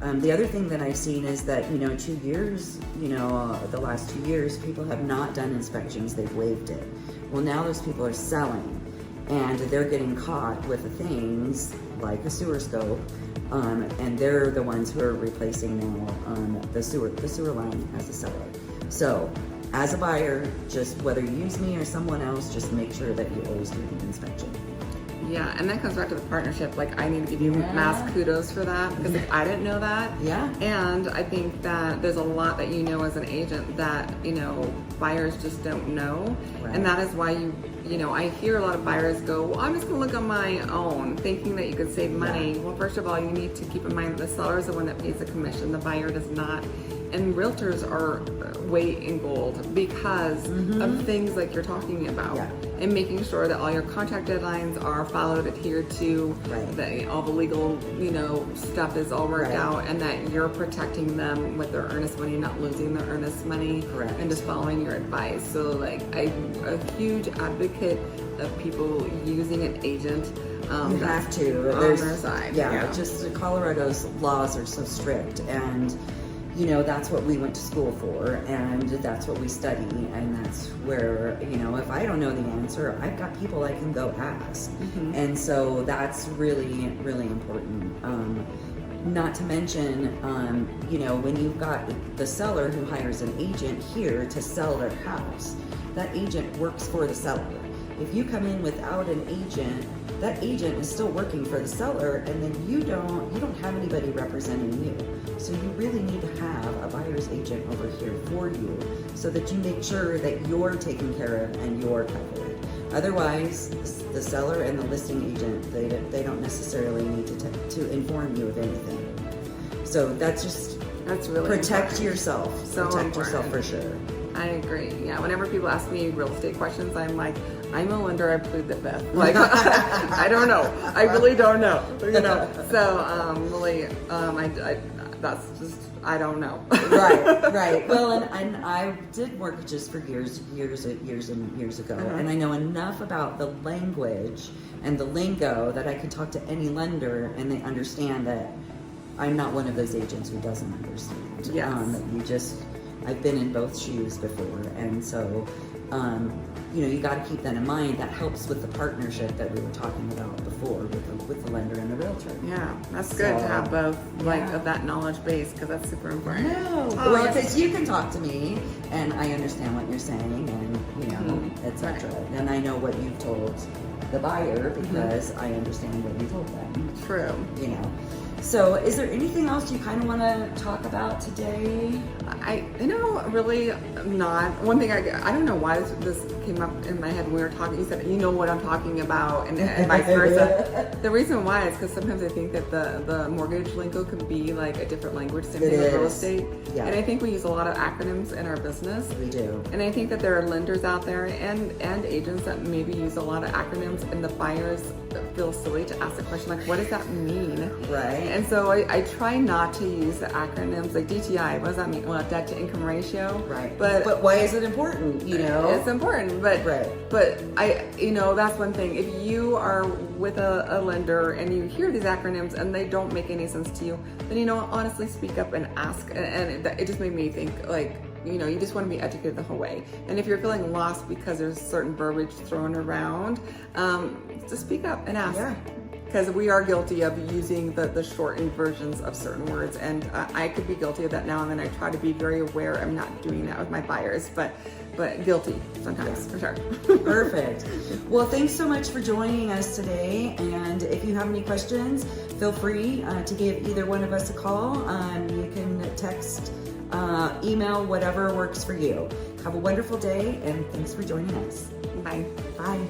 The other thing that I've seen is that, 2 years, the last 2 years, people have not done inspections, they've waived it. Well, now those people are selling, and they're getting caught with the things like the sewer scope, and they're the ones who are replacing now the sewer line as a seller. So, as a buyer, just whether you use me or someone else, just make sure that you always do the inspection. Yeah, and that comes back to the partnership. Like, I need to give you mass kudos for that, because I didn't know that. Yeah. And I think that there's a lot that you know as an agent that, buyers just don't know. Right. And that is why I hear a lot of buyers go, well, I'm just gonna look on my own, thinking that you could save money. Yeah. Well, first of all, you need to keep in mind that the seller is the one that pays the commission, the buyer does not. And realtors are weight in gold because of things like you're talking about. Yeah. And making sure that all your contract deadlines are followed, adhered to, that all the legal, stuff is all worked out, and that you're protecting them with their earnest money, not losing their earnest money, and just following your advice. So, like, I'm a huge advocate of people using an agent. You have to. On their side. Yeah, just Colorado's laws are so strict, and that's what we went to school for, and that's what we study, and that's where, if I don't know the answer, I've got people I can go ask. And so that's really, really important. Not to mention, when you've got the seller who hires an agent here to sell their house, that agent works for the seller. If you come in without an agent, that agent is still working for the seller, and then you don't have anybody representing you. So you really need to have a buyer's agent over here for you, so that you make sure that you're taken care of and you're covered. Otherwise, the seller and the listing agent, they don't necessarily need to inform you of anything. So that's really protect important. Yourself. So protect important. Yourself for sure. I agree. Yeah, whenever people ask me real estate questions, I'm like, I'm a lender, I plead the fifth. Like, I don't know. I really don't know. So, really, that's just, I don't know. Right. Well, and I did work just for years ago, and I know enough about the language and the lingo that I can talk to any lender, and they understand that I'm not one of those agents who doesn't understand. Yes. I've been in both shoes before, and so, you got to keep that in mind. That helps with the partnership that we were talking about before with the lender and the realtor. Yeah, that's good to have both, of that knowledge base, because that's super important. Well, because you can talk to me, and I understand what you're saying, and, etc. Right. And I know what you've told the buyer, because I understand what you told them. True. So, is there anything else you kind of want to talk about today? Really not. One thing I don't know why this came up in my head when we were talking. You said, what I'm talking about, and vice versa. The reason why is because sometimes I think that the mortgage lingo can be like a different language, same thing with real estate. Yeah. And I think we use a lot of acronyms in our business. We do. And I think that there are lenders out there and agents that maybe use a lot of acronyms, and the buyers feel silly to ask the question, like, what does that mean? Right. And so I try not to use the acronyms, like DTI. What does that mean? Well, debt to income ratio. Right. But why is it important? It's important. But that's one thing. If you are with a lender and you hear these acronyms and they don't make any sense to you, then honestly speak up and ask. And it just made me think, like, you just want to be educated the whole way. And if you're feeling lost because there's certain verbiage thrown around, just speak up and ask. Yeah. Because we are guilty of using the shortened versions of certain words, and I could be guilty of that now and then. I try to be very aware I'm not doing that with my buyers, but guilty sometimes, for sure. Perfect. Well, thanks so much for joining us today, and if you have any questions, feel free to give either one of us a call. You can text, email, whatever works for you. Have a wonderful day, and thanks for joining us. Bye. Bye.